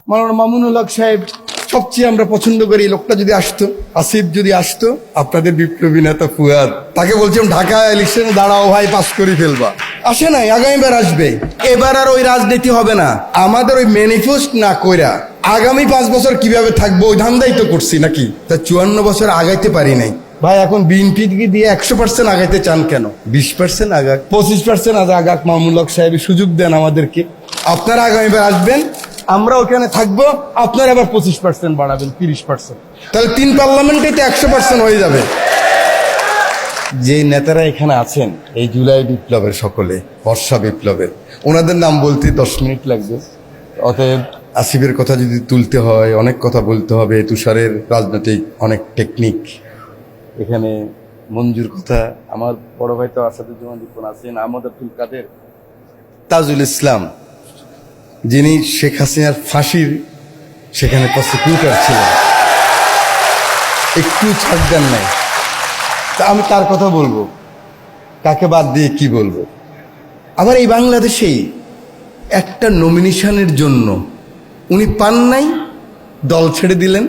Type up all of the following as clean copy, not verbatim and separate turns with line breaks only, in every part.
মাওলানা মামুনুল হক সাহেব সবচেয়ে আমরা পছন্দ করি। লোকটা যদি আসতো, আসিফ যদি আসতো, আপনাদের বিপ্লবী নেতা ফুয়াদ, তাকে বলছিলাম ঢাকা ইলেকশনে দাঁড়াও ভাই, পাস করে ফেলবা। আসে নাই, আগামীবার আসবে। এবার আর ওই রাজনীতি হবে না। আমাদের ওই ম্যানিফেস্ট না কইরা আগামী 5 বছর কিভাবে থাকবো ওই ধান্দাই তো করছি নাকি। তা 54 বছর আগাইতে পারি নাই ভাই। এখন বিএনপি দিয়ে 100% আগাইতে চান কেন? 20% আগাক, 25% আগাক। মামুনুল হক সাহেব সুযোগ দেন আমাদেরকে। আপনারা আগামীবার আসবেন, আমরা ওখানে থাকবো, আপনারা আবার 25% বাড়াবেন, 30%। তাহলে 3 পার্লামেন্টে তো 100% হয়ে যাবে। যে নেতারা এখানে আছেন এই জুলাই বিপ্লবের, সকলে বর্ষা বিপ্লবের, ওনাদের নাম বলতে 10 মিনিট লাগবে। অতএব আসিফের কথা যদি তুলতে হয়, অনেক কথা বলতে হবে। তুষারের রাজনৈতিক অনেক টেকনিক এখানে, মঞ্জুর কথা, আমার বড় ভাই তো আসাদুজ্জামান রিপন আছেন, আহমদ আব্দুল কাদের, তাজুল ইসলাম, যিনি শেখ হাসিনার ফাঁসির সেখানে প্রসিকিউটর ছিলেন, একটু ছাড় দেন নাই। তা আমি তার কথা বলবো, কাকে বাদ দিয়ে কি বলবো? আবার এই বাংলাদেশেই একটা নমিনেশনের জন্য উনি পান নাই, দল ছেড়ে দিলেন,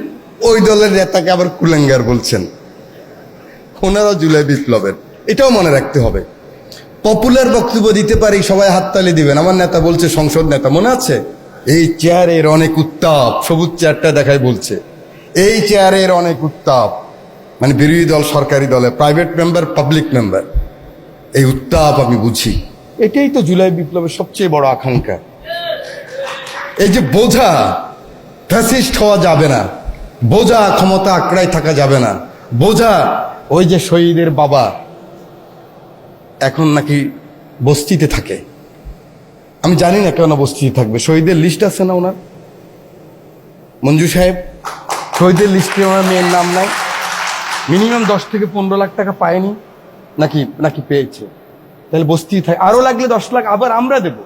ওই দলের নেতাকে আবার কুলাঙ্গার বলছেন। ওনারা জুলাই বিপ্লবের, এটাও মনে রাখতে হবে। পপুলার বক্তব্য দিতে পারি, সবাই হাততালি দিবেন। আমার নেতা বলছে, সংসদ নেতা মনে আছে, এই চেয়ারের অনেক উত্তাপ, সবুজ চেয়ারটা দেখায় বলছে এই চেয়ারের অনেক উত্তাপ, মানে বিরোধী দল সরকারি দলে, প্রাইভেট মেম্বার পাবলিক মেম্বার, এই উত্তাপ আমি বুঝি। এটাই তো জুলাই বিপ্লবের সবচেয়ে বড় আকাঙ্ক্ষা। এই যে বোঝা, ফ্যাসিস্ট হওয়া যাবে না, বোঝা ক্ষমতা আঁকড়ায় থাকা যাবে না, বোঝা ওই যে শহীদের বাবা এখন নাকি বস্তিতে থাকে। আমি জানি না কেন বস্তিতে থাকবে, শহীদের লিস্ট আছে না ওনার? মঞ্জু সাহেব, শহীদের লিস্টে ওনার মেয়ের নাম নাই? মিনিমাম 10 থেকে 15 লাখ টাকা পায়নি নাকি পেয়েছে? তাহলে বস্তি থাকে। আরো লাগলে 10 লাখ আবার আমরা দেব,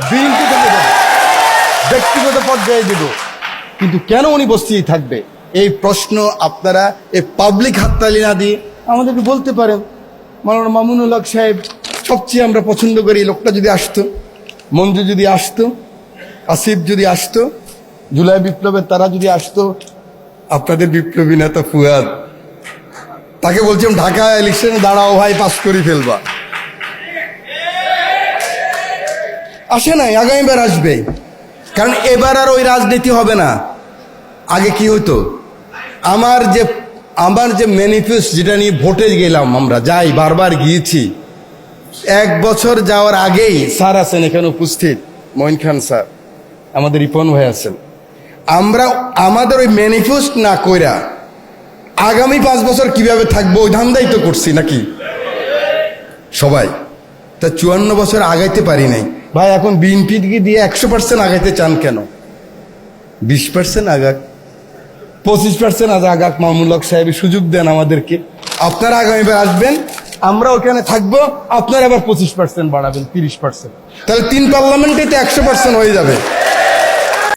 বিএনপি থেকে দেব, ব্যক্তিগত পর্যায়ে দেব। কিন্তু কেন উনি বস্তিতে থাকবে? এই প্রশ্ন আপনারা এই পাবলিক হাততালি না দিয়ে আমাদেরকে বলতে পারেন। মাওলানা মামুনুল হক সাহেব সবচেয়ে আমরা পছন্দ করি। লোকটা যদি আসতো, মঞ্জু যদি আসতো, আসিফ যদি আসতো, জুলাই বিপ্লবের তারা যদি আসতো, আপনাদের বিপ্লবী নেতা ফুয়াদ, তাকে বলছিলাম ঢাকা ইলেকশনে দাঁড়াও ভাই, পাস করে ফেলবা। আসে নাই, আগামীবার আসবে। কারণ এবার আর ওই রাজনীতি হবে না। আগে কি হতো, আমার যে ম্যানিফেস্ট, যেটা নিয়ে ভোটে গেলাম, আমরা যাই, বারবার গিয়েছি। 1 বছর যাওয়ার আগেই স্যার আছেন এখানে উপস্থিত, মঈন খান স্যার, আমাদের রিপন ভাই আছেন, আমরা আমাদের ওই ম্যানিফেস্ট না কইরা আগামী 5 বছর কিভাবে থাকবো ওই ধান্দাই তো করছি নাকি সবাই। তা 54 বছর আগাইতে পারি নাই ভাই। এখন বিএনপি দিয়ে 100% আগাইতে চান কেন? 20% আগাক, 25% আগাক। মামুনুল হক সাহেব সুযোগ দেন আমাদেরকে। আপনারা আগামীবার আসবেন, আমরা ওখানে থাকবো, আপনারা আবার 25% বাড়াবেন, 30%। তাহলে 3 পার্লামেন্টে তো 100% হয়ে যাবে।